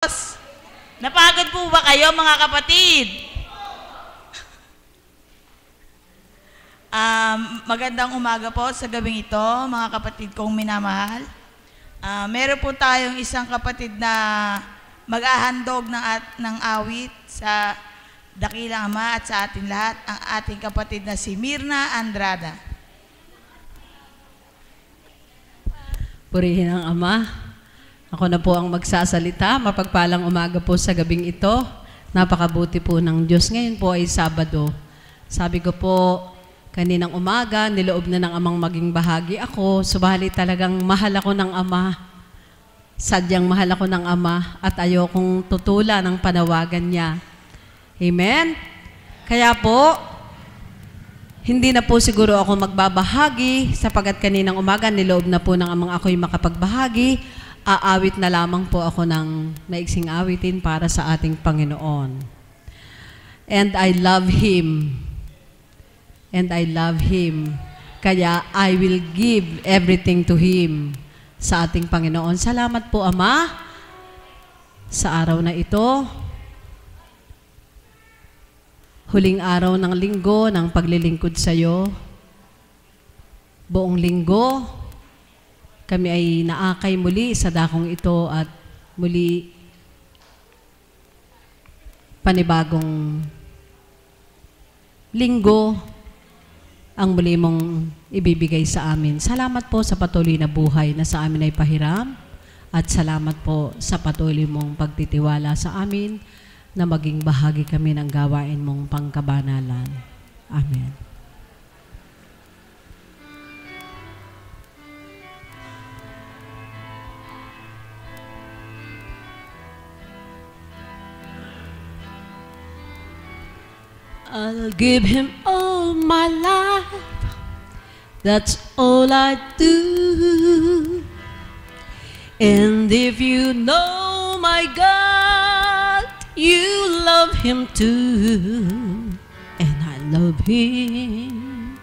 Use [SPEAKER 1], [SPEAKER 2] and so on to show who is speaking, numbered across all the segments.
[SPEAKER 1] Napagod po ba kayo mga kapatid? Magandang umaga po sa gabing ito, mga kapatid kong minamahal. Meron po tayong isang kapatid na mag-ahandog ng awit sa dakilang Ama at sa atin lahat, ang ating kapatid na si Mirna Andrada.
[SPEAKER 2] Purihin ang Ama. Ako na po ang magsasalita. Mapagpalang umaga po sa gabing ito. Napakabuti po ng Diyos. Ngayon po ay Sabado. Sabi ko po, kaninang umaga, niloob na ng Amang maging bahagi ako. Subalit talagang mahal ako ng Ama. Sadyang mahal ako ng Ama at ayokong tutula ng panawagan niya. Amen? Kaya po, hindi na po siguro ako magbabahagi sapagat kaninang umaga, niloob na po ng Amang ako'y makapagbahagi. Aawit na lamang po ako ng maiksing awitin para sa ating Panginoon. And I love Him. And I love Him. Kaya I will give everything to Him sa ating Panginoon. Salamat po, Ama, sa araw na ito. Huling araw ng linggo ng paglilingkod sa iyo. Buong linggo, kami ay naakay muli sa dakong ito at muli panibagong linggo ang muli mong ibibigay sa amin. Salamat po sa patuloy na buhay na sa amin ay pahiram at salamat po sa patuloy mong pagtitiwala sa amin na maging bahagi kami ng gawain mong pangkabanalan. Amen. I'll give Him all my life, that's all I do. And if you know my God, you love Him too. And I love Him.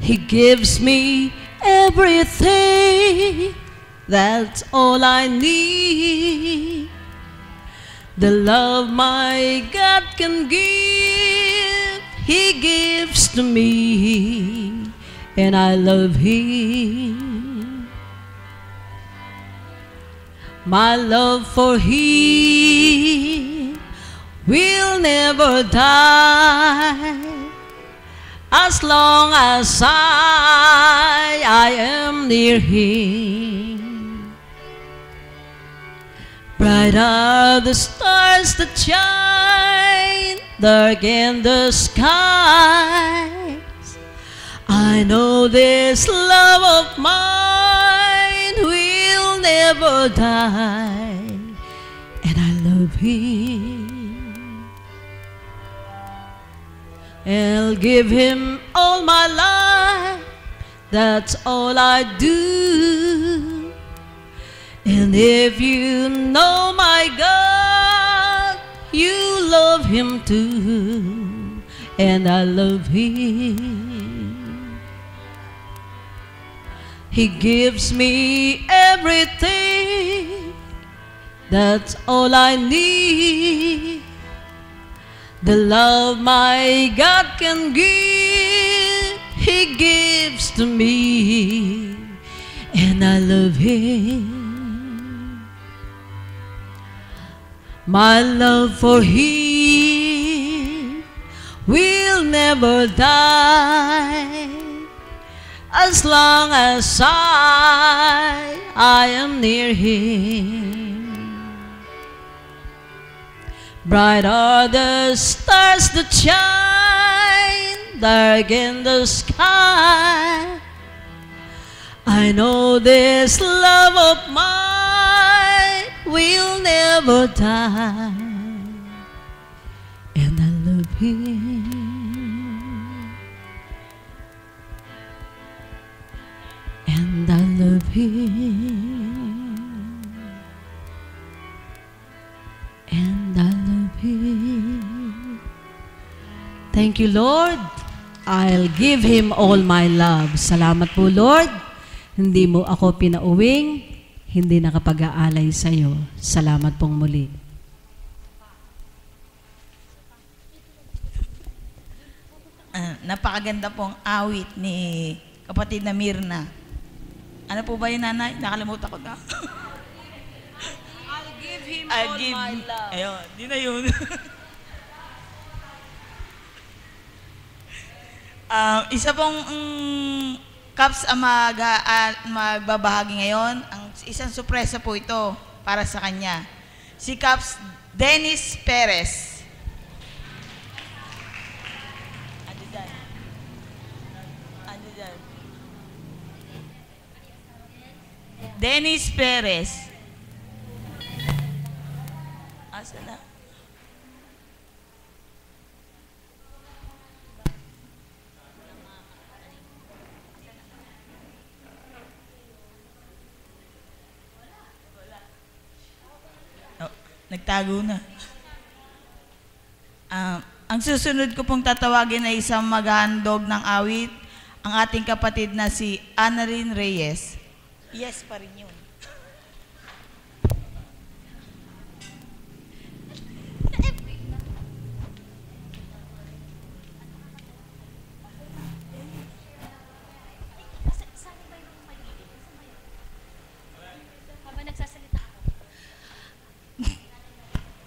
[SPEAKER 2] He gives me everything, that's all I need. The love my God can give, He gives to me, and I love Him. My love for Him will never die, as long as I am near Him. Bright are the stars that shine, dark in the skies. I know this love of mine will never die, and I love Him. I'll give Him all my life, that's all I do. And if you know my God, you love Him too, and I love Him. He gives me everything, that's all I need. The love my God can give, He gives to me, and I love Him. My love for Him will never die, as long as I am near Him. Bright are the stars that shine, dark in the sky. I know this love of mine will never die, and I love Him. And I love Him. And I love Him. Thank you, Lord. I'll give Him all my love. Salamat po, Lord. Hindi mo ako pinauwing, hindi nakapag-aalay sa iyo. Salamat pong muli.
[SPEAKER 1] Napakaganda pong awit ni kapatid na Mirna. Ano po ba yun, nanay? Nakalimutan ko na.
[SPEAKER 2] I'll give him
[SPEAKER 1] I'll give
[SPEAKER 2] my love.
[SPEAKER 1] Ayun, di na yun. Isa pong Caps ang magbabahagi ngayon. Isang sorpresa po ito para sa kanya. Si Caps Dennis Perez. Ando dyan. Ando dyan. Dennis Perez. Asa na? Nagtago na. Ang susunod ko pong tatawagin ay isang maghahandog ng awit, ang ating kapatid na si Annalyn Reyes. Yes pa rin yun.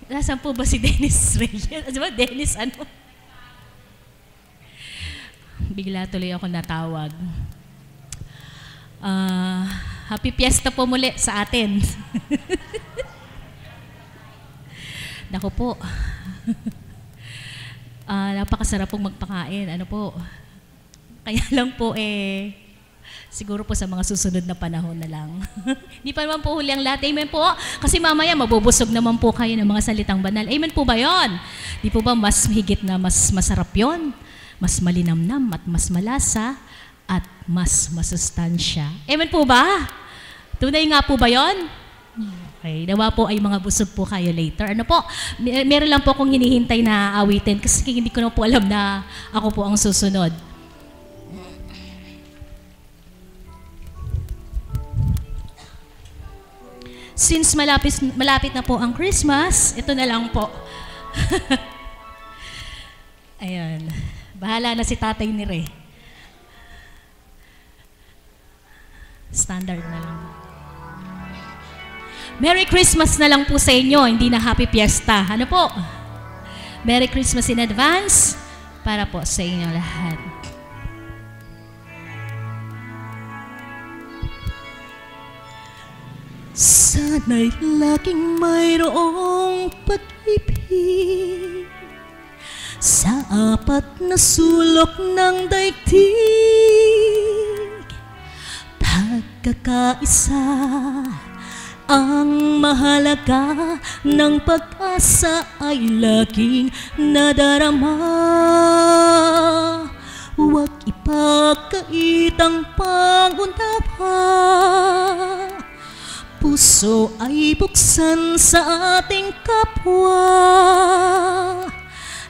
[SPEAKER 3] Nasaan po ba si Dennis Reyes? Diba, Dennis ano? Bigla tuloy ako natawag. Happy Fiesta po muli sa atin. Naku po. Napakasarap pong magpakain. Ano po? Kaya lang po siguro po sa mga susunod na panahon na lang. Hindi pa naman po huli ang lahat. Amen po. Kasi mamaya mabubusog naman po kayo ng mga salitang banal. Amen po ba yon? Di po ba mas higit na mas masarap yon? Mas malinamnam at mas malasa at mas masustansya. Amen po ba? Tunay nga po ba yon? Okay. Nawa po ay mga busog po kayo later. Ano po? Meron lang po akong hinihintay na awitin kasi hindi ko na po alam na ako po ang susunod. Since malapit na po ang Christmas, ito na lang po. Ayan. Bahala na si tatay ni Re. Standard na lang. Merry Christmas na lang po sa inyo, hindi na Happy Fiesta. Ano po? Merry Christmas in advance para po sa inyo lahat.
[SPEAKER 4] Sana'y laging mayroong pag-ibig sa apat na sulok ng daigdig. Pagkakaisa ang mahalaga, ng pag-asa ay laging nadarama. Huwag ipagkait ang pangunawa, puso ay buksan sa ating kapwa.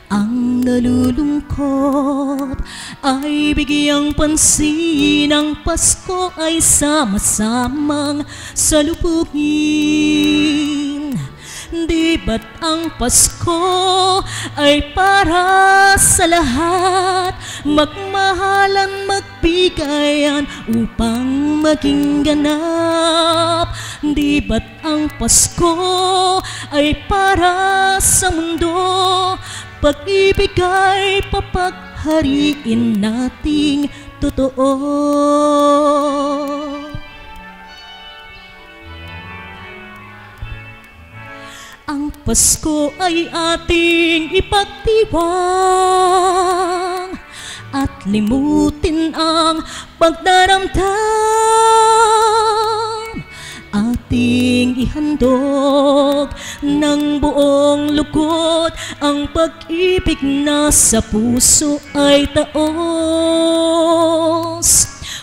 [SPEAKER 4] Ang nalulungkot ay bigyang pansin, ang Pasko ay sama-samang salubungin. Di ba't ang Pasko ay para sa lahat, magmahalan, magbigayan upang maging ganap. Di ba't ang Pasko ay para sa mundo, pag-ibig ay papaghariin nating totoo. Ang Pasko ay ating ipagdiwang at limutin ang pagdaramdam. Ating ihandog ng buong lugod, ang pag-ibig na sa puso ay taos.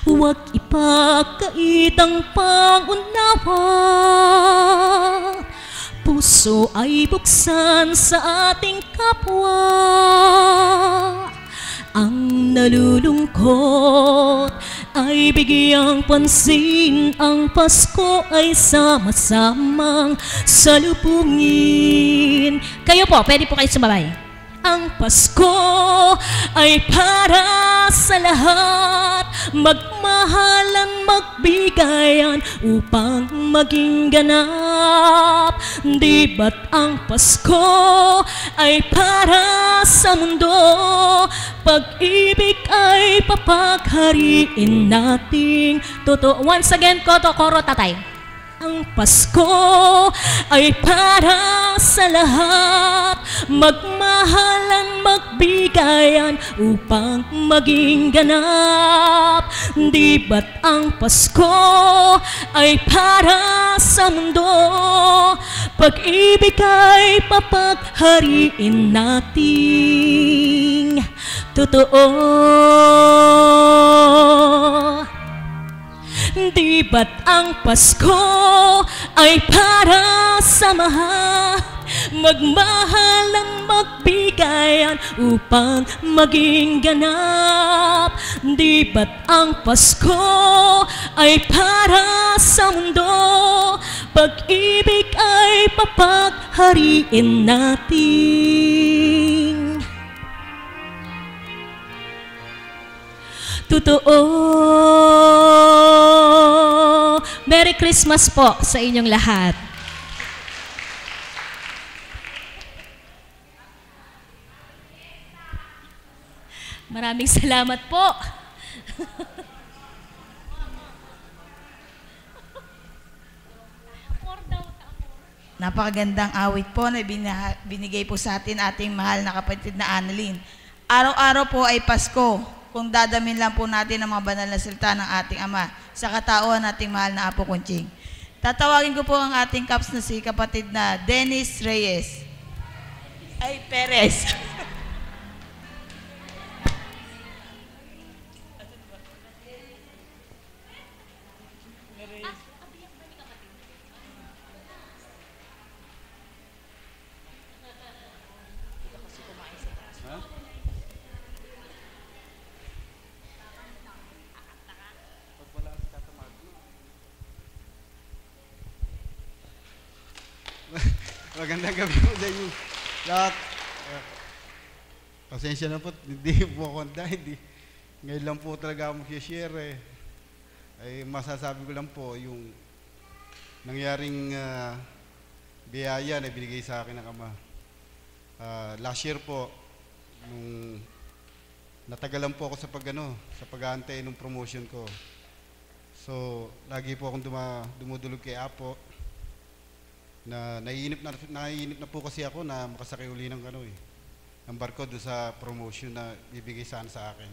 [SPEAKER 4] Huwag ipagkait ang pangunawa, puso ay buksan sa ating kapwa. Ang nalulungkot ay bigyang pansin, ang Pasko ay sama-samang salubungin.
[SPEAKER 3] Kayo po, pwede po kayo sumabay.
[SPEAKER 4] Ang Pasko ay para sa lahat, magmahalan, magbigayan upang maging ganap. Di ba't ang Pasko ay para sa mundo, pag-ibig ay papaghariin nating totoo. Once again, koro tatay. Ang Pasko ay para sa lahat, magmahalan, magbigayan upang maging ganap. Di ba't ang Pasko ay para sa mundo, pag-ibig ay papaghariin nating totoo. Di ba't ang Pasko ay para sa mahal, magmahalan, magbigayan upang maging ganap. Di ba't ang Pasko ay para sa mundo, pag-ibig ay papaghariin natin totoo.
[SPEAKER 3] Merry Christmas po sa inyong lahat. Maraming salamat po.
[SPEAKER 1] Napakagandang awit po na binigay po sa atin ating mahal na kapatid na Annalyn. Araw-araw po ay Pasko kung dadamin lang po natin ang mga banal na salita ng ating Ama sa katauhan nating mahal na Apo Kunching. Tatawagin ko po ang ating kaps na si kapatid na Dennis Reyes. Ay, Perez.
[SPEAKER 5] Magandang gabi po sa inyo lahat. Pasensya na po, hindi po ako hindi. Ngayon lang po talaga ako mag-share Ay masasabi ko lang po yung nangyaring biyaya na binigay sa akin ng Ama. Last year po, nung natagalan po ako sa pag-aantay ng promotion ko. So, lagi po akong dumudulog kay Apo. Naiinip na po kasi ako na makasakay uli ng ng barko doon sa promotion na bibigay sa akin.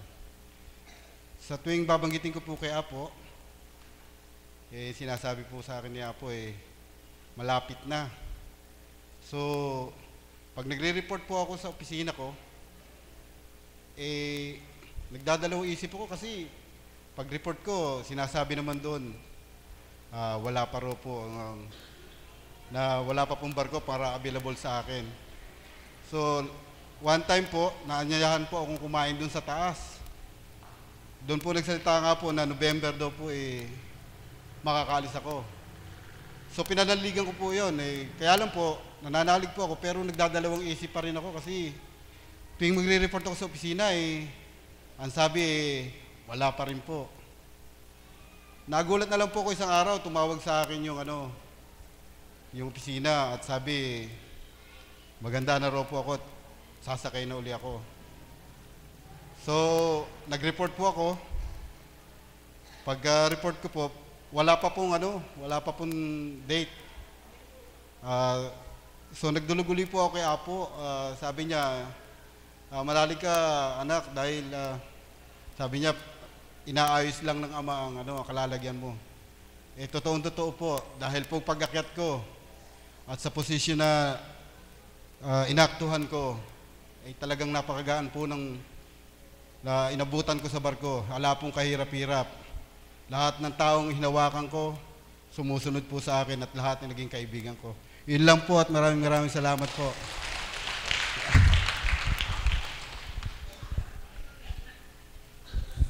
[SPEAKER 5] Sa tuwing babanggitin ko po kay Apo, sinasabi po sa akin ni Apo malapit na. So, pag nagre-report po ako sa opisina ko, nagdadalawang isip ako kasi pag-report ko, sinasabi naman doon, wala pa raw po na wala pa pong barko para available sa akin. So, one time po, naanyayahan po akong kumain doon sa taas. Doon po nagsalita nga po na November daw po makakaalis ako. So, pinanaligan ko po yun. Kaya lang po, nananalig po ako pero nagdadalawang isip pa rin ako kasi tuwing magre-report ako sa opisina ang sabi wala pa rin po. Nagulat na lang po ako isang araw, tumawag sa akin yung opisina at sabi, maganda na raw po ako at sasakay na uli ako. So, nag-report po ako. Pag-report ko po, wala pa pong date. So, nagdulog-uli po ako kay Apo. Sabi niya, malalig ka anak dahil sabi niya, inaayos lang ng Ama ang kalalagyan mo. Totoong-totoo po dahil po pag-akyat ko at sa posisyon na inaktuhan ko talagang napakagaan po na inabutan ko sa barko. Wala pong kahirap-hirap. Lahat ng taong hinawakan ko sumusunod po sa akin at lahat na naging kaibigan ko. Yun lang po at maraming salamat po.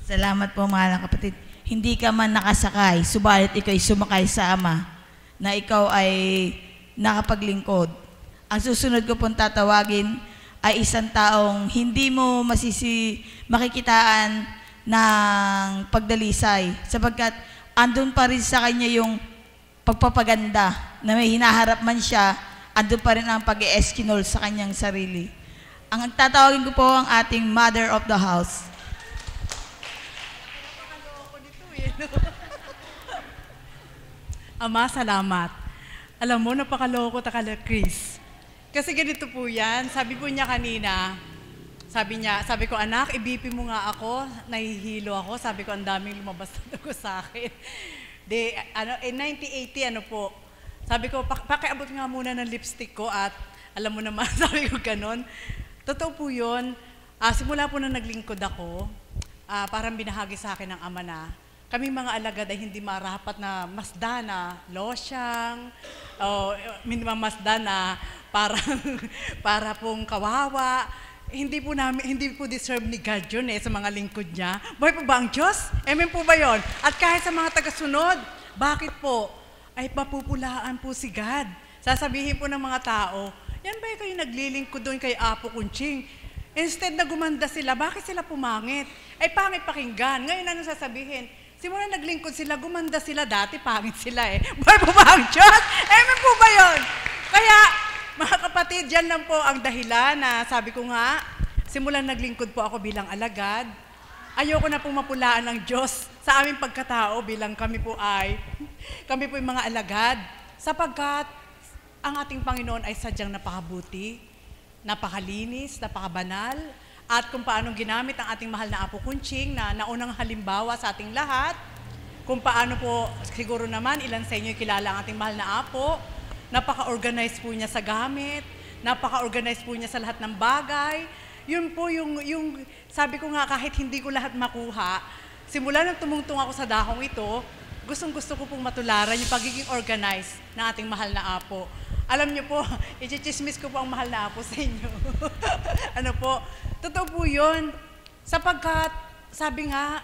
[SPEAKER 1] Salamat po, mahal na kapatid. hindi ka man nakasakay, subalit ikaw ay sumakay sa Ama, na ikaw ay nakapaglingkod. Ang susunod ko pong tatawagin ay isang taong hindi mo makikitaan ng pagdalisay, sapagkat andun pa rin sa kanya yung pagpapaganda, na may hinaharap man siya, andun pa rin ang pag-e-eskinol sa kanyang sarili. Ang tatawagin ko po ang ating Mother of the House.
[SPEAKER 6] Ama, salamat. Alam mo, napakaloko takala, Chris. Kasi ganito po yan, sabi po niya kanina, sabi ko, anak, i-BP mo nga ako, nahihilo ako, sabi ko, ang daming lumabas na dugo sa akin. 90-80, sabi ko, pakiabot nga muna ng lipstick ko at alam mo naman, sabi ko ganon. Totoo po yun, simula po na naglingkod ako, parang binahagi sa akin ng Ama na, kaming mga alagad ay hindi marapat na masda na losyang, o masda na para pong kawawa. Hindi po deserve ni God yun sa mga lingkod niya. Buhay po ba ang Diyos? Amen po ba yun? At kahit sa mga tagasunod, bakit po? Ay papupulaan po si God. Sasabihin po ng mga tao, yan ba kayo naglilingkod doon kay Apo Kunching? Instead na gumanda sila, bakit sila pumangit? Ay pangit pakinggan. Ngayon ano sasabihin? Simula naglingkod sila, gumanda sila, dati pangit sila Buhay po ba ang Diyos? Amen po ba yun? Kaya, mga kapatid, yan lang po ang dahilan na sabi ko nga, simulan naglingkod po ako bilang alagad. Ayoko na pong mapulaan ng Diyos sa aming pagkatao bilang kami po yung mga alagad. Sapagkat ang ating Panginoon ay sadyang napakabuti, napakalinis, napakabanal, at kung paanong ginamit ang ating mahal na Apo Kunching na naunang halimbawa sa ating lahat, kung paano po, siguro naman, ilan sa inyo kilala ang ating mahal na Apo, napaka-organize po niya sa gamit, napaka-organize po niya sa lahat ng bagay. Yun po yung sabi ko nga, kahit hindi ko lahat makuha, simula nang tumungtong ako sa dahong ito, gustong-gusto ko pong matularan yung pagiging organized ng ating mahal na Apo. Alam niyo po, i-chismis ko po ang mahal na Apo sa inyo. Totoo po yun. Sapagkat, sabi nga,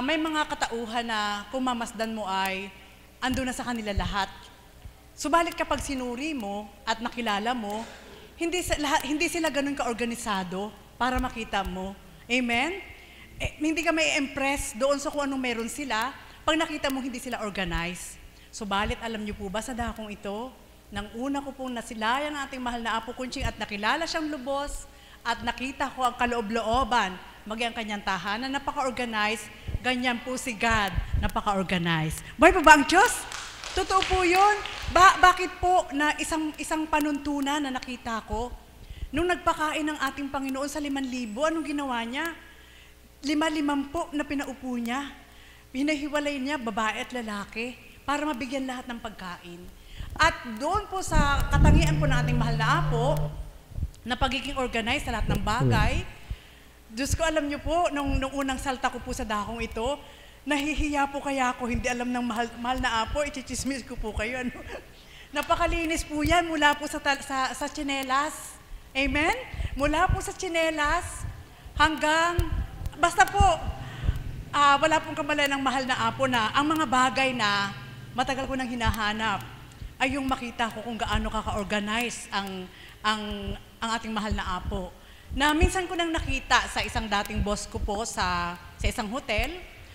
[SPEAKER 6] may mga katauhan na kung mamasdan mo ay, ando na sa kanila lahat. Subalit kapag sinuri mo at nakilala mo, hindi sila ganun ka-organisado para makita mo. Amen? Hindi ka may impress doon sa kung anong meron sila pag nakita mo hindi sila organized. Subalit, alam niyo po ba sa dakong ito, nang una ko pong nasilayan ang ating mahal na Apo Kunching at nakilala siyang lubos at nakita ko ang kaloob-looban, maging ang kanyang tahanan, napaka-organized, ganyan po si God, napaka-organized. Buhay pa ba ang Diyos? Totoo po yun. Bakit po na isang panuntunan na nakita ko, nung nagpakain ng ating Panginoon sa 5,000, anong ginawa niya? 5 na pinaupo niya. Pinahiwalay niya babae at lalaki para mabigyan lahat ng pagkain. At doon po sa katangian po ng ating mahal na Apo, na pagiging organized sa lahat ng bagay, Diyos ko, alam niyo po, nung unang salta ko po sa dakong ito, nahihiya po kaya ako, hindi alam ng mahal na Apo, i-chismis ko po kayo. Napakalinis po yan mula po sa tsinelas. Amen? Mula po sa tsinelas hanggang, basta po, wala pong kamalan ng mahal na Apo na ang mga bagay na matagal ko nang hinahanap ay yung makita ko kung gaano kaka-organize ang ating mahal na Apo. Na minsan ko nang nakita sa isang dating boss ko po sa isang hotel,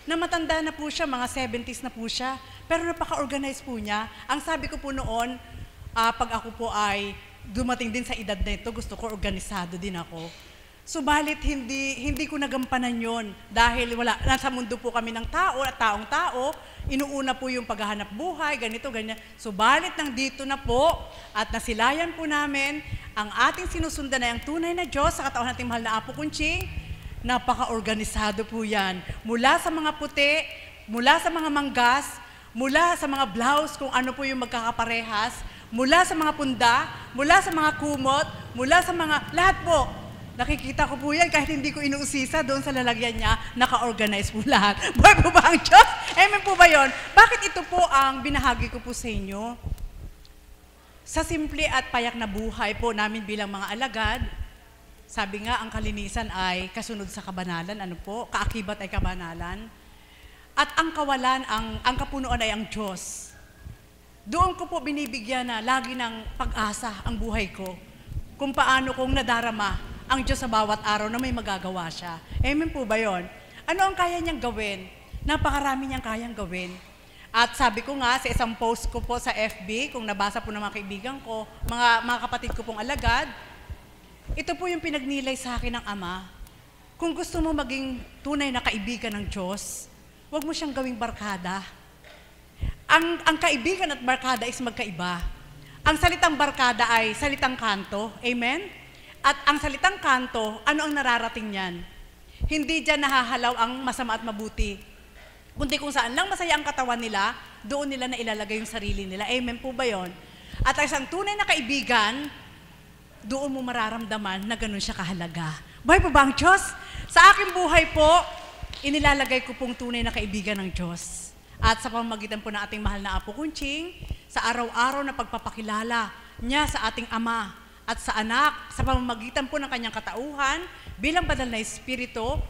[SPEAKER 6] na matanda na po siya, mga 70s na po siya, pero napaka-organize po niya. Ang sabi ko po noon, pag ako po ay dumating din sa edad na ito, gusto ko organisado din ako. Subalit hindi ko nagampanan yon dahil nasa mundo po kami ng tao at taong-tao, inuuna po yung paghahanap buhay, ganito, ganyan. Subalit nandito na po at nasilayan po namin ang ating sinusundan na yung tunay na Diyos sa katawan nating mahal na Apo Kunching. Napaka-organisado po yan. Mula sa mga puti, mula sa mga manggas, mula sa mga blouse kung ano po yung magkakaparehas, mula sa mga punda, mula sa mga kumot, mula sa mga, lahat po. Nakikita ko po yan kahit hindi ko inuusisa doon sa lalagyan niya, naka-organize po lahat. Buhay po ba ang Diyos? Amen po ba yun? Bakit ito po ang binahagi ko po sa inyo? Sa simple at payak na buhay po namin bilang mga alagad, sabi nga, ang kalinisan ay kasunod sa kabanalan. Ano po? Kaakibat ay kabanalan. At ang kawalan, ang kapunuan ay ang Diyos. Doon ko po binibigyan na lagi ng pag-asa ang buhay ko kung paano kong nadarama ang Diyos sa bawat araw na may magagawa siya. Amen po ba yun? Ano ang kaya niyang gawin? Napakarami niyang kayang gawin. At sabi ko nga sa isang post ko po sa FB, kung nabasa po ng mga kaibigan ko, mga kapatid ko pong alagad, ito po yung pinagnilay sa akin ng Ama. Kung gusto mo maging tunay na kaibigan ng Diyos, huwag mo siyang gawing barkada. Ang kaibigan at barkada is magkaiba. Ang salitang barkada ay salitang kanto. Amen? At ang salitang kanto, ano ang nararating niyan? Hindi dyan nahahalaw ang masama at mabuti. Kundi kung saan lang masaya ang katawan nila, doon nila na ilalagay yung sarili nila. Amen po ba yun? At ang isang tunay na kaibigan, doon mo mararamdaman na ganun siya kahalaga. Buhay po ba ang Diyos? Sa aking buhay po, inilalagay ko pong tunay na kaibigan ng Diyos. At sa pamamagitan po ng ating mahal na Apo Kunching, sa araw-araw na pagpapakilala niya sa ating Ama at sa anak, sa pamamagitan po ng kanyang katauhan, bilang banal na Espiritu,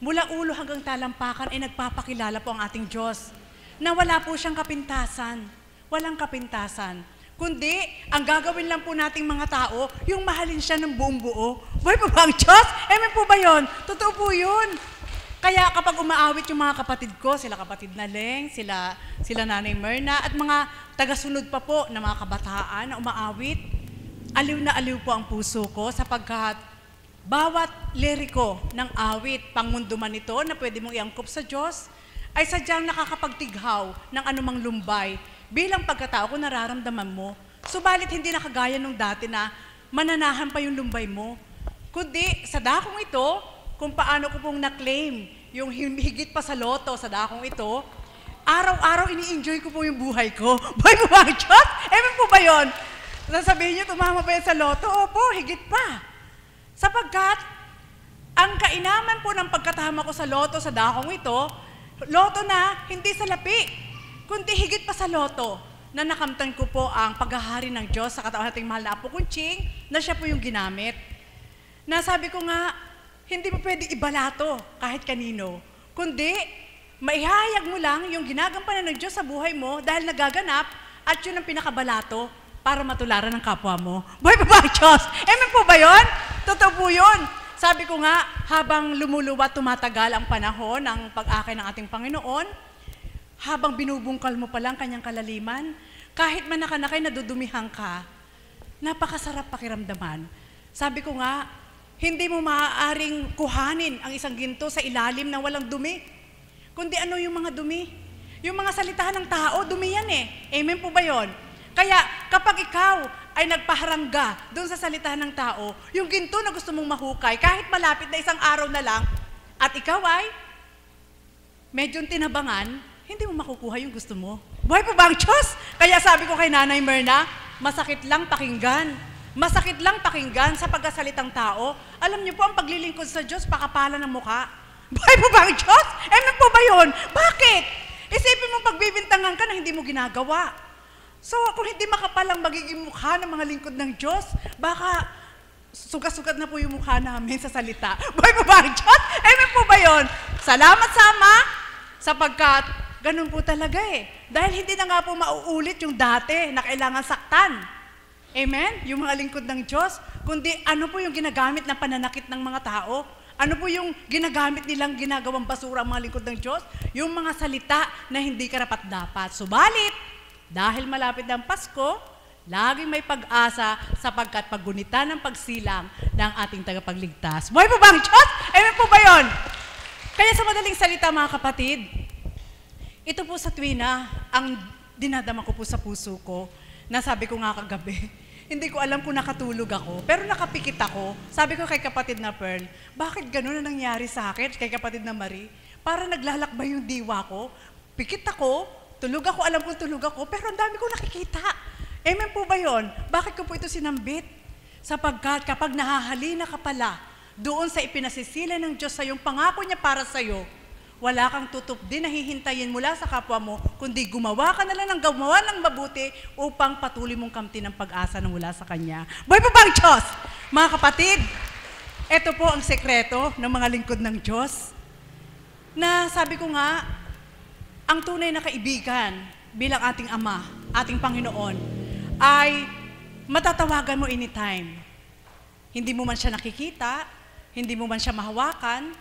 [SPEAKER 6] mula ulo hanggang talampakan ay nagpapakilala po ang ating Diyos na wala po siyang kapintasan. Walang kapintasan. Kundi, ang gagawin lang po nating mga tao, yung mahalin siya ng buong buo. Buhay po ba ang Diyos? Amen po ba yun? Totoo po yun. Kaya kapag umaawit yung mga kapatid ko, sila kapatid na Leng, sila Nanay Myrna, at mga tagasunod pa po na mga kabataan na umaawit, aliw na aliw po ang puso ko sapagkat bawat liriko ng awit, pangmundo man ito na pwede mong iangkop sa Diyos, ay sadyang nakakapagtighaw ng anumang lumbay. Bilang pagkatao kung nararamdaman mo, subalit hindi nakagaya nung dati na mananahan pa yung lumbay mo. Kundi sa dakong ito, kung paano ko pong na-claim yung higit pa sa loto sa dakong ito, araw-araw ini-enjoy ko po yung buhay ko. Buhay po ba ang Diyos? Amen po ba yun? Sasabihin niyo, tumama ba yan sa loto? Opo, higit pa. Sapagkat, ang kainaman po ng pagkatama ko sa loto sa dakong ito, loto na hindi sa lapi, kundi higit pa sa loto, na nakamtan ko po ang paghahari ng Diyos sa katawan nating mahal na Apo Kunching, na siya po yung ginamit. Nasabi ko nga, hindi mo pwede ibalato kahit kanino, kundi maihayag mo lang yung ginagampanan ng Diyos sa buhay mo dahil nagaganap at yun ang pinakabalato para matularan ng kapwa mo. Buhay pa ba ang Diyos? Amen po ba yun? Totoo po yun. Sabi ko nga, habang lumuluwat tumatagal ang panahon ng pag-akay ng ating Panginoon, habang binubungkal mo pa lang kanyang kalaliman, kahit manakanakay nadudumihan ka, napakasarap pakiramdaman. Sabi ko nga, hindi mo maaaring kuhanin ang isang ginto sa ilalim ng walang dumi. Kundi ano yung mga dumi? Yung mga salita ng tao, dumi yan eh. Amen po ba yun? Kaya kapag ikaw ay nagpaharangga doon sa salita ng tao, yung ginto na gusto mong mahukay, kahit malapit na isang araw na lang, at ikaw ay medyo tinabangan, hindi mo makukuha yung gusto mo. Buhay po ba ang Diyos? Kaya sabi ko kay Nanay Myrna, masakit lang pakinggan. Masakit lang pakinggan sa pagkasalitang tao. Alam niyo po, ang paglilingkod sa Diyos, pakapala ng mukha. Buhay po ba ang Diyos? Amen po ba yun? Bakit? Isipin mo pagbibintangan ka na hindi mo ginagawa. So, kung hindi makapalang magiging mukha ng mga lingkod ng Diyos, baka sugat-sugat na po yung mukha namin sa salita. Buhay po ba ang Diyos? Amen po ba yun? Salamat sa Ama, sapagkat ganun po talaga eh. Dahil hindi na nga po mauulit yung dati na kailangan saktan. Amen? Yung mga lingkod ng Diyos, kundi ano po yung ginagamit na pananakit ng mga tao? Ano po yung ginagamit nilang ginagawang basura ang mga lingkod ng Diyos? Yung mga salita na hindi karapat-dapat. Subalit, dahil malapit ng Pasko, laging may pag-asa sapagkat paggunita ng pagsilang ng ating tagapagligtas. Buhay po ba ang Diyos? Amen po ba yun? Kaya sa madaling salita mga kapatid, ito po sa tuwina ang dinadama ko po sa puso ko. Nasabi ko nga kagabi, hindi ko alam kung nakatulog ako, pero nakapikit ako. Sabi ko kay kapatid na Pearl, bakit gano'n na nangyari sa akin? Kay kapatid na Marie, para naglalakbay yung diwa ko. Pikit ako, tulog ako, alam ko tulog ako, pero ang dami ko nakikita. Amen po ba yun? Bakit ko po ito sinambit? Sapagkat kapag nahahalina ka pala doon sa ipinasisila ng Diyos sa iyong pangako niya para sa iyo, wala kang tutup din na hihintayin mula sa kapwa mo, kundi gumawa ka na lang ng gumawa ng mabuti upang patuloy mong kamtin ng pag-asa na mula sa Kanya. Buhay po ba ang Diyos? Mga kapatid, ito po ang sekreto ng mga lingkod ng Diyos na sabi ko nga, ang tunay na kaibigan bilang ating Ama, ating Panginoon, ay matatawagan mo anytime. Hindi mo man siya nakikita, hindi mo man siya mahawakan,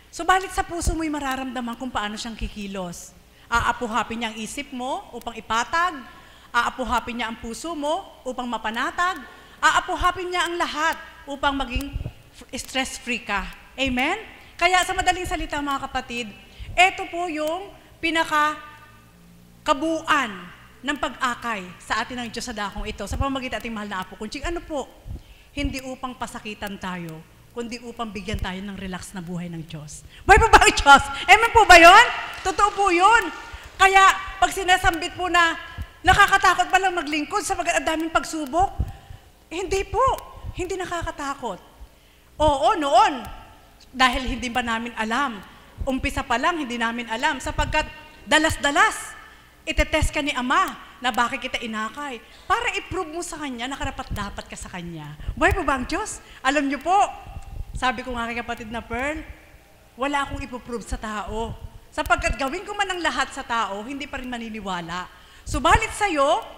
[SPEAKER 6] subalit sa puso mo'y mararamdaman kung paano siyang kikilos. Aapuhapin niya ang isip mo upang ipatag, aapuhapin niya ang puso mo upang mapanatag, aapuhapin niya ang lahat upang maging stress-free ka. Amen? Kaya sa madaling salita mga kapatid, ito po yung pinaka-kabuuan ng pag-akay sa atin ng Diyos sa dakong ito, sa pamamagitan ating mahal na Apo Kunching. Ano po? Hindi upang pasakitan tayo, kundi upang bigyan tayo ng relax na buhay ng Diyos. Buhay po ba ang Diyos? Amen po ba yun? Totoo po yun. Kaya pag sinasambit po na nakakatakot ba lang maglingkod sa daming pagsubok? Hindi po. Hindi nakakatakot. Oo, noon. Dahil hindi ba namin alam. Umpisa pa lang, hindi namin alam. Sapagkat dalas-dalas, itetest ka ni Ama na bakit kita inakay. Para i-prove mo sa Kanya na karapat-dapat ka sa Kanya. Buhay po ba ang Diyos? Alam niyo po, sabi ko nga kay kapatid na Pearl, wala akong ipoprove sa tao. Sapagkat gawin ko man ang lahat sa tao, hindi pa rin maniniwala. Subalit sa'yo,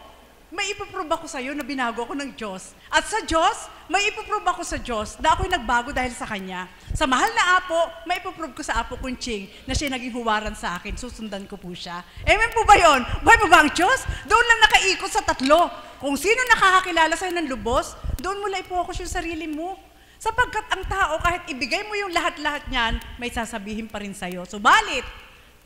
[SPEAKER 6] may ipoprove ako sa'yo na binago ako ng Diyos. At sa Diyos, may ipoprove ako sa Diyos na ako'y nagbago dahil sa Kanya. Sa mahal na Apo, may ipoprove ko sa Apo Kunching na siya naging huwaran sa akin. Susundan ko po siya. Amen po ba yun? Buhay po ba ang Diyos? Doon lang nakaikot sa tatlo. Kung sino nakakakilala sa'yo ng lubos, doon mo lang ipokus yung sarili mo. Sapagkat ang tao, kahit ibigay mo yung lahat-lahat niyan, may sasabihin pa rin sa'yo. Subalit,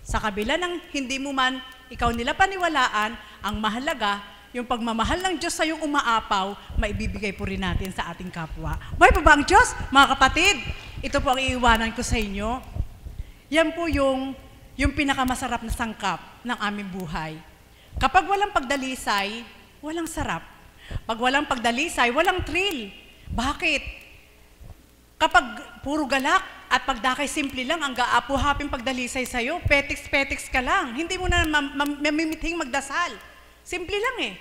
[SPEAKER 6] sa kabila ng hindi mo man ikaw nila paniwalaan, ang mahalaga, yung pagmamahal ng Diyos sa iyong umaapaw, maibibigay po rin natin sa ating kapwa. Buhay po ba ang Diyos? Mga kapatid, ito po ang iiwanan ko sa inyo. Yan po yung pinakamasarap na sangkap ng aming buhay. Kapag walang pagdalisay, walang sarap. Pag walang pagdalisay, walang thrill. Bakit? Kapag puro galak at pagdakay simple lang, ang gaapuhaping pagdalisay sa'yo, petiks-petiks ka lang. Hindi mo na mamimithing magdasal. Simple lang eh.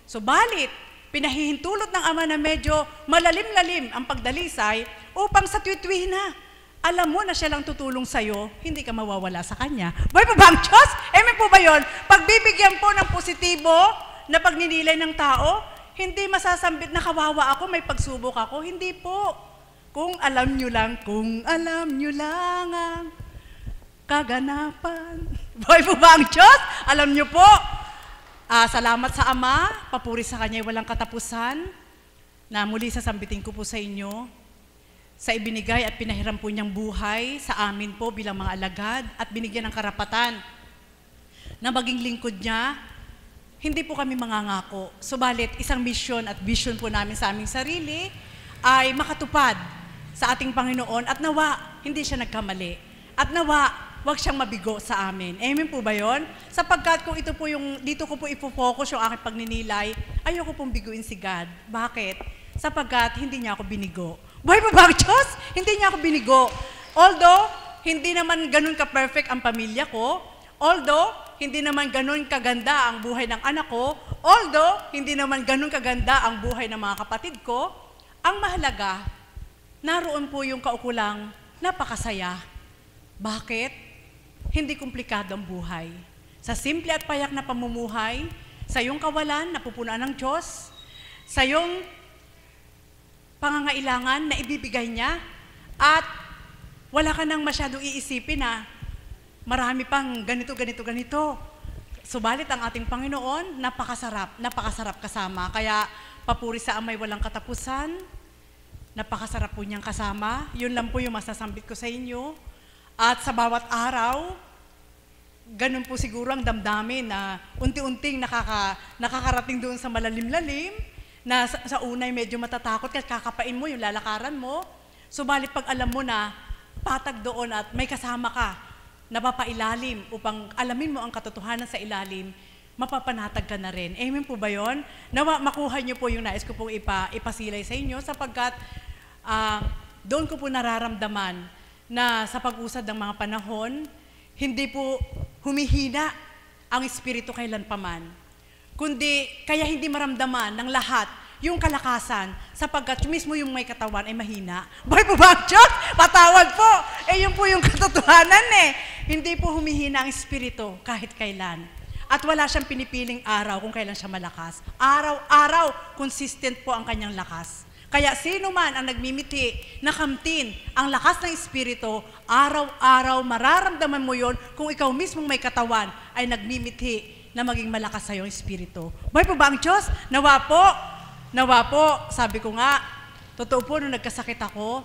[SPEAKER 6] Subalit, pinahihintulot ng Ama na medyo malalim-lalim ang pagdalisay upang sa tuwi-tuwi na, alam mo na siya lang tutulong sa'yo, hindi ka mawawala sa Kanya. Buhay po ba ang Diyos? Amen po ba yun? Pagbibigyan po ng positibo na pagninilay ng tao, hindi masasambit na kawawa ako, may pagsubok ako. Hindi po. Kung alam nyo lang ang kaganapan. Buhay po ba ang Diyos? Alam nyo po, salamat sa Ama, papuri sa Kanya walang katapusan, na muli sasambitin ko po sa inyo, sa ibinigay at pinahiram po niyang buhay sa amin po bilang mga alagad at binigyan ng karapatan na maging lingkod niya. Hindi po kami mangangako. Subalit, isang mission at vision po namin sa aming sarili ay makatupad sa ating Panginoon at nawa, hindi siya nagkamali. At nawa, wag siyang mabigo sa amin. Amen po ba yun? Sapagkat kung ito po dito ko po ipofocus yung aking pagninilay, ayoko pong biguin si God. Bakit? Sapagkat hindi niya ako binigo. Buhay po ba ang Diyos? Hindi niya ako binigo. Although, hindi naman ganun ka-perfect ang pamilya ko. Although, hindi naman ganun kaganda ang buhay ng anak ko. Although, hindi naman ganun kaganda ang buhay ng mga kapatid ko. Ang mahalaga, naroon po yung kaukulang napakasaya. Bakit? Hindi komplikado ang buhay. Sa simple at payak na pamumuhay, sa iyong kawalan, napupunan ng Diyos, sa iyong pangangailangan na ibibigay niya, at wala ka nang masyadong iisipin na marami pang ganito. Subalit ang ating Panginoon, napakasarap kasama. Kaya papuri sa Ama'y walang katapusan, napakasarap po niyang kasama. Yun lang po yung masasambit ko sa inyo. At sa bawat araw, ganun po siguro ang damdamin na unti-unting nakakarating doon sa malalim-lalim, na sa unay medyo matatakot kasi kakapain mo yung lalakaran mo. Subalit pag alam mo na patag doon at may kasama ka, napapailalim upang alamin mo ang katotohanan sa ilalim, mapapanatag ka na rin. Amen po ba yun? Nawa makuha niyo po yung nais ko pong ipasilay sa inyo sapagkat doon ko po nararamdaman na sa pag-usad ng mga panahon, hindi po humihina ang espiritu kailan paman. Kundi kaya hindi maramdaman ng lahat yung kalakasan, sapagkat mismo yung may katawan ay mahina. Buhay po ba ang Diyos? Patawad po. Yun po yung katotohanan Hindi po humihina ang espiritu kahit kailan. At wala siyang pinipiling araw kung kailan siya malakas. Araw-araw, consistent po ang kanyang lakas. Kaya sino man ang nagmimiti, nakamtin ang lakas ng espiritu, araw-araw mararamdaman mo yon kung ikaw mismong may katawan ay nagmimiti na maging malakas sa iyong espiritu. Buhay po ba ang Diyos? Nawa po, sabi ko nga, totoo po nung nagkasakit ako,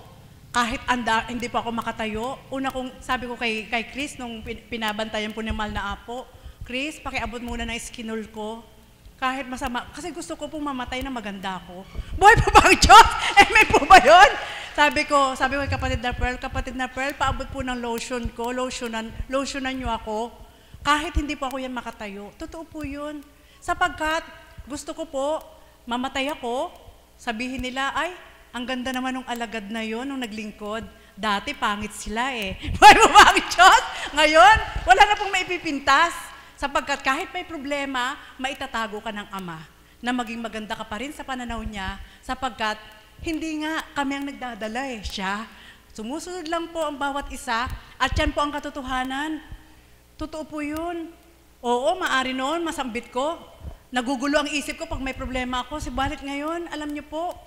[SPEAKER 6] kahit hindi po ako makatayo, una kong sabi ko kay Chris nung pinabantayan po ng mahal na apo, Chris, pakiabot muna ng skinol ko. Kahit masama, kasi gusto ko pong mamatay na maganda ako. Buhay po ba ang Diyos? May po ba yun? Sabi ko kay kapatid na Pearl, paabot po ng lotion ko, lotionan nyo ako. Kahit hindi po ako yan makatayo. Totoo po yun. Sapagkat gusto ko po, mamatay ako, sabihin nila, ay, ang ganda naman ng alagad na yon nung naglingkod. Dati, pangit sila Buhay mo ba ang Diyos? Ngayon, wala na pong maipipintas. Sapagkat kahit may problema, maitatago ka ng Ama na maging maganda ka pa rin sa pananaw niya. Sapagkat hindi nga kami ang nagdadala siya. Sumusunod lang po ang bawat isa at yan po ang katotohanan. Totoo po yun. Oo, maari noon, masambit ko. Nagugulo ang isip ko pag may problema ako. Subalit ngayon, alam niyo po,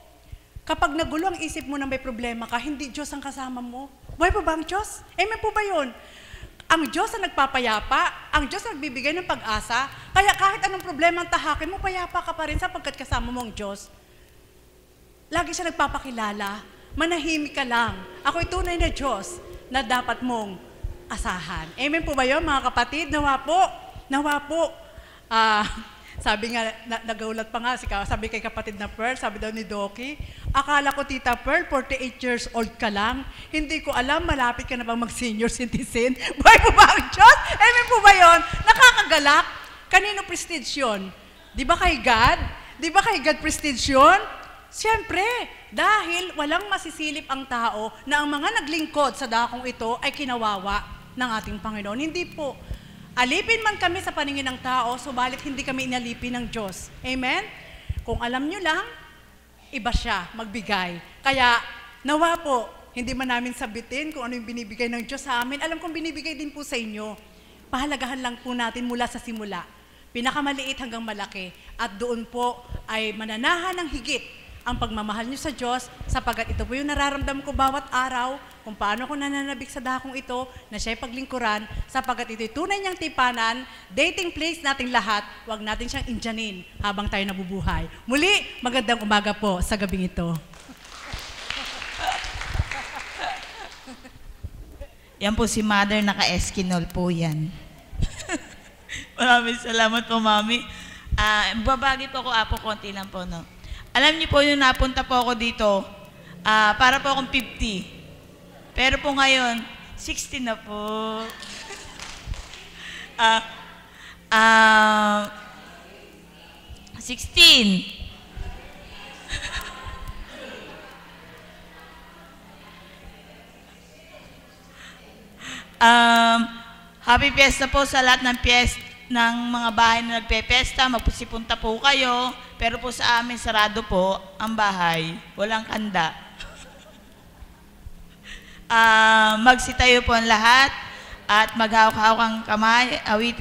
[SPEAKER 6] kapag nagulo ang isip mo na may problema ka, hindi Diyos ang kasama mo. Buhay po ba ang Diyos? May po ba yun? Ang Diyos ang nagpapayapa, ang Diyos ang nagbibigay ng pag-asa, kaya kahit anong problema ang tahakin mo, payapa ka pa rin sapagkat kasama mo ang Diyos. Lagi siya nagpapakilala, manahimik ka lang. Ako'y tunay na Diyos na dapat mong asahan. Amen po ba yun, mga kapatid? Nawa po. Sabi nga, nagaulat pa nga, sabi kay kapatid na Pearl, sabi daw ni Doki, akala ko, Tita Pearl, 48 years old ka lang. Hindi ko alam, malapit ka na bang mag-senior citizen? Buhay po ba ang Diyos? Amen po ba yun? Nakakagalak. Kanino prestige yun? Di ba kay God? Di ba kay God prestige yun? Siyempre, dahil walang masisilip ang tao na ang mga naglingkod sa dakong ito ay kinawawa ng ating Panginoon. Hindi po. Alipin man kami sa paningin ng tao, subalit hindi kami inalipin ng Diyos. Amen? Kung alam nyo lang, iba siya, magbigay. Kaya, nawa po, hindi man namin sabitin kung ano yung binibigay ng Diyos sa amin. Alam kong binibigay din po sa inyo. Pahalagahan lang po natin mula sa simula. Pinakamaliit hanggang malaki. At doon po ay mananahan ng higit ang pagmamahal nyo sa Diyos, sapagkat ito po yung nararamdaman ko bawat araw, kung paano ko nananabik sa dakong ito, na siya'y paglingkuran, sapagkat ito'y tunay niyang tipanan, dating place nating lahat, huwag natin siyang indyanin habang tayo nabubuhay. Muli, magandang umaga po sa gabing ito.
[SPEAKER 1] Yan po si Mother, naka-eskinol po yan. Maraming salamat po, Mami. Babagi po ako, Apo, konti lang po, no? Alam niyo po, yung napunta po ako dito, para po akong 50. Pero po ngayon, 60 na po. 16. Happy Fiesta po sa lahat ng ng mga bahay na nagpe-pesta, magpusipunta po kayo, pero po sa amin sarado po ang bahay, walang kanda. Magsitayo po ang lahat at maghawak-hawak ang kamay, awit